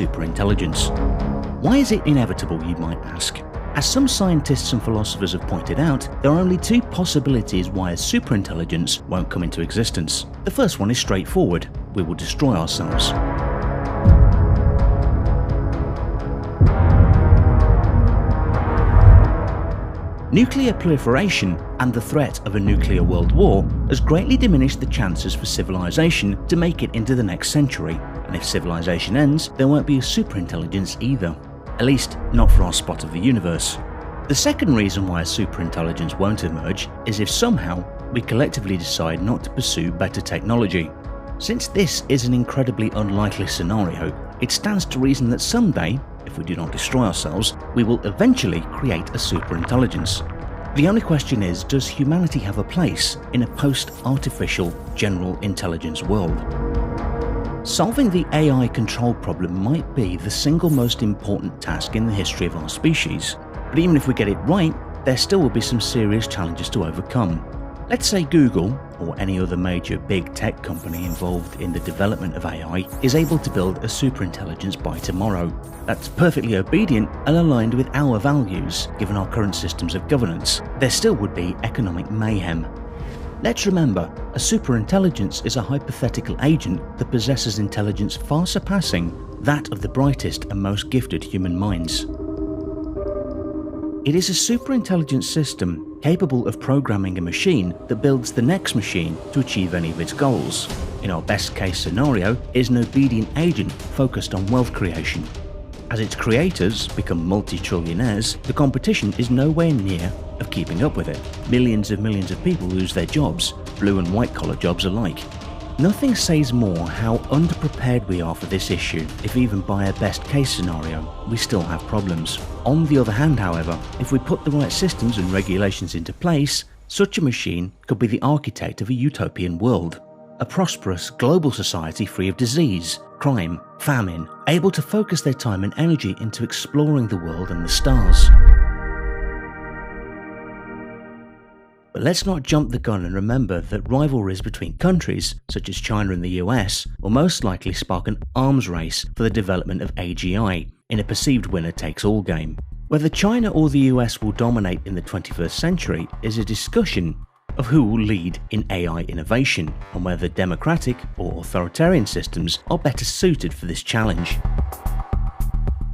superintelligence. Why is it inevitable, you might ask? As some scientists and philosophers have pointed out, there are only two possibilities why a superintelligence won't come into existence. The first one is straightforward: we will destroy ourselves. Nuclear proliferation and the threat of a nuclear world war has greatly diminished the chances for civilization to make it into the next century, and if civilization ends, there won't be a superintelligence either. At least, not for our spot of the universe. The second reason why a superintelligence won't emerge is if somehow we collectively decide not to pursue better technology. Since this is an incredibly unlikely scenario, it stands to reason that someday, if we do not destroy ourselves, we will eventually create a superintelligence. The only question is, does humanity have a place in a post-artificial general intelligence world? Solving the AI control problem might be the single most important task in the history of our species, but even if we get it right, there still will be some serious challenges to overcome. Let's say Google, or any other major big tech company involved in the development of AI, is able to build a superintelligence by tomorrow that's perfectly obedient and aligned with our values, given our current systems of governance. There still would be economic mayhem. Let's remember, a superintelligence is a hypothetical agent that possesses intelligence far surpassing that of the brightest and most gifted human minds. It is a superintelligent system capable of programming a machine that builds the next machine to achieve any of its goals. In our best case scenario, it is an obedient agent focused on wealth creation. As its creators become multi-trillionaires, the competition is nowhere near of keeping up with it. Millions of people lose their jobs, blue and white collar jobs alike. Nothing says more how underprepared we are for this issue if even by a best case scenario we still have problems. On the other hand, however, if we put the right systems and regulations into place, such a machine could be the architect of a utopian world. A prosperous global society free of disease, crime, famine, able to focus their time and energy into exploring the world and the stars. But let's not jump the gun and remember that rivalries between countries, such as China and the US, will most likely spark an arms race for the development of AGI, in a perceived winner-takes-all game. Whether China or the US will dominate in the 21st century is a discussion of who will lead in AI innovation, and whether democratic or authoritarian systems are better suited for this challenge.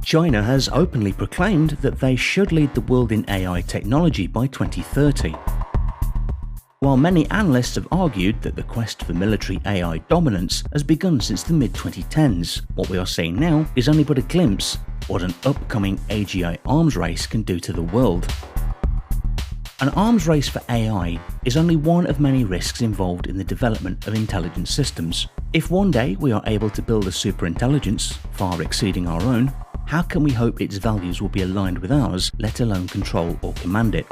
China has openly proclaimed that they should lead the world in AI technology by 2030. While many analysts have argued that the quest for military AI dominance has begun since the mid-2010s, what we are seeing now is only but a glimpse of what an upcoming AGI arms race can do to the world. An arms race for AI is only one of many risks involved in the development of intelligent systems. If one day we are able to build a superintelligence far exceeding our own, how can we hope its values will be aligned with ours, let alone control or command it?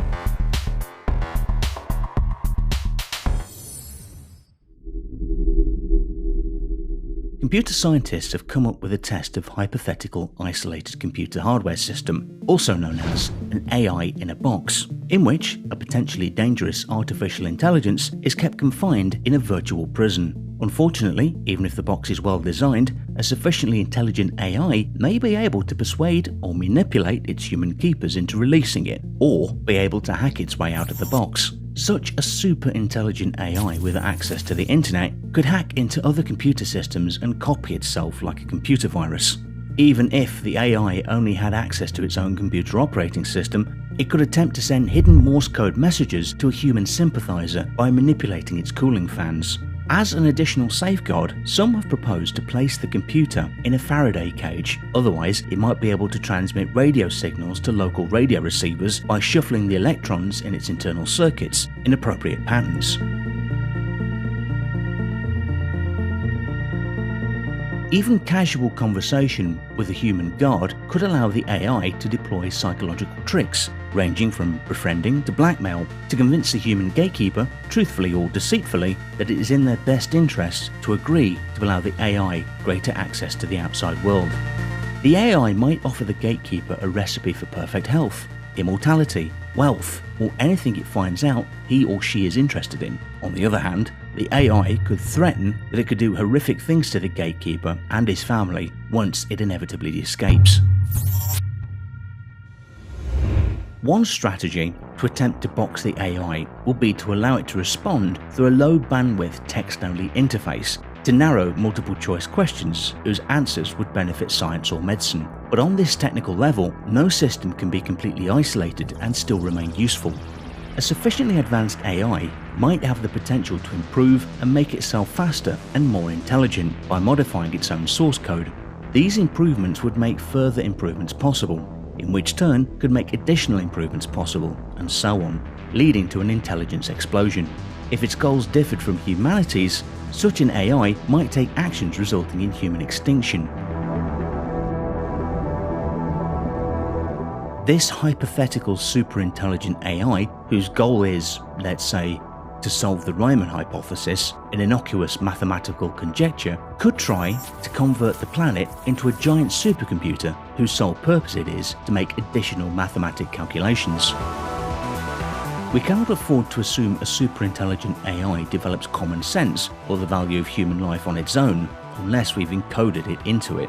Computer scientists have come up with a test of hypothetical isolated computer hardware system, also known as an AI in a box, in which a potentially dangerous artificial intelligence is kept confined in a virtual prison. Unfortunately, even if the box is well designed, a sufficiently intelligent AI may be able to persuade or manipulate its human keepers into releasing it, or be able to hack its way out of the box. Such a super intelligent AI with access to the internet could hack into other computer systems and copy itself like a computer virus. Even if the AI only had access to its own computer operating system, it could attempt to send hidden Morse code messages to a human sympathizer by manipulating its cooling fans. As an additional safeguard, some have proposed to place the computer in a Faraday cage, otherwise it might be able to transmit radio signals to local radio receivers by shuffling the electrons in its internal circuits in appropriate patterns. Even casual conversation with a human guard could allow the AI to deploy psychological tricks, ranging from befriending to blackmail, to convince the human gatekeeper, truthfully or deceitfully, that it is in their best interest to agree to allow the AI greater access to the outside world. The AI might offer the gatekeeper a recipe for perfect health, immortality, wealth, or anything it finds out he or she is interested in. On the other hand, the AI could threaten that it could do horrific things to the gatekeeper and his family once it inevitably escapes. One strategy to attempt to box the AI will be to allow it to respond through a low bandwidth text-only interface to narrow multiple choice questions whose answers would benefit science or medicine. But on this technical level, no system can be completely isolated and still remain useful. A sufficiently advanced AI might have the potential to improve and make itself faster and more intelligent by modifying its own source code. These improvements would make further improvements possible, in which turn could make additional improvements possible, and so on, leading to an intelligence explosion. If its goals differed from humanity's, such an AI might take actions resulting in human extinction. This hypothetical superintelligent AI, whose goal is, let's say, to solve the Riemann hypothesis, an innocuous mathematical conjecture, could try to convert the planet into a giant supercomputer whose sole purpose it is to make additional mathematical calculations. We cannot afford to assume a superintelligent AI develops common sense or the value of human life on its own unless we've encoded it into it.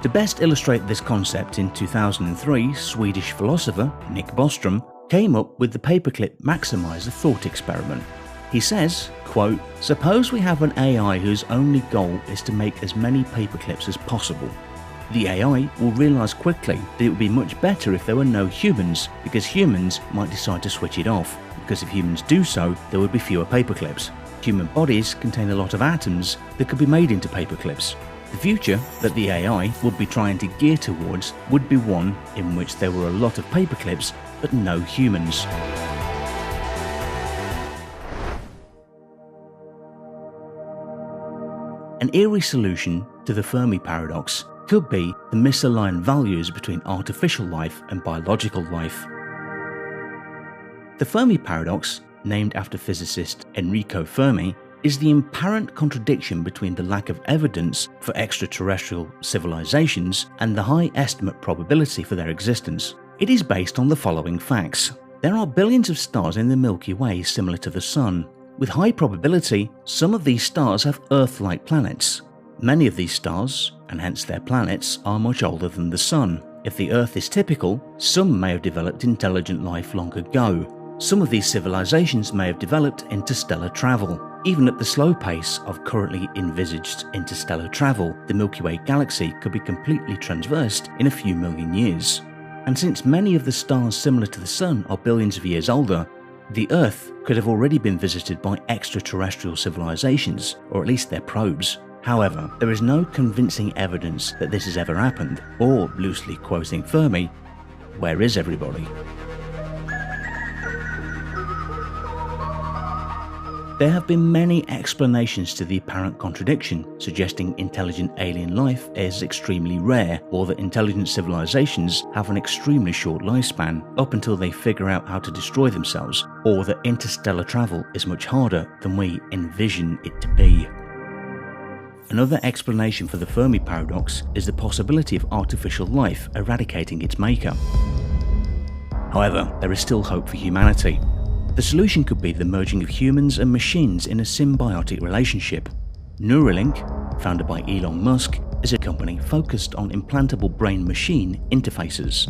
To best illustrate this concept, in 2003, Swedish philosopher Nick Bostrom came up with the paperclip maximizer thought experiment. He says, quote, "Suppose we have an AI whose only goal is to make as many paperclips as possible. The AI will realise quickly that it would be much better if there were no humans, because humans might decide to switch it off, because if humans do so, there would be fewer paperclips. Human bodies contain a lot of atoms that could be made into paperclips. The future that the AI would be trying to gear towards would be one in which there were a lot of paperclips but no humans." An eerie solution to the Fermi paradox could be the misaligned values between artificial life and biological life. The Fermi paradox, named after physicist Enrico Fermi, is the apparent contradiction between the lack of evidence for extraterrestrial civilizations and the high estimate probability for their existence. It is based on the following facts. There are billions of stars in the Milky Way similar to the Sun. With high probability, some of these stars have Earth-like planets. Many of these stars, and hence their planets, are much older than the Sun. If the Earth is typical, some may have developed intelligent life long ago. Some of these civilizations may have developed interstellar travel. Even at the slow pace of currently envisaged interstellar travel, the Milky Way galaxy could be completely traversed in a few million years. And since many of the stars similar to the Sun are billions of years older, the Earth could have already been visited by extraterrestrial civilizations, or at least their probes. However, there is no convincing evidence that this has ever happened, or, loosely quoting Fermi, "Where is everybody?" There have been many explanations to the apparent contradiction, suggesting intelligent alien life is extremely rare, or that intelligent civilizations have an extremely short lifespan up until they figure out how to destroy themselves, or that interstellar travel is much harder than we envision it to be. Another explanation for the Fermi paradox is the possibility of artificial life eradicating its maker. However, there is still hope for humanity. The solution could be the merging of humans and machines in a symbiotic relationship. Neuralink, founded by Elon Musk, is a company focused on implantable brain-machine interfaces.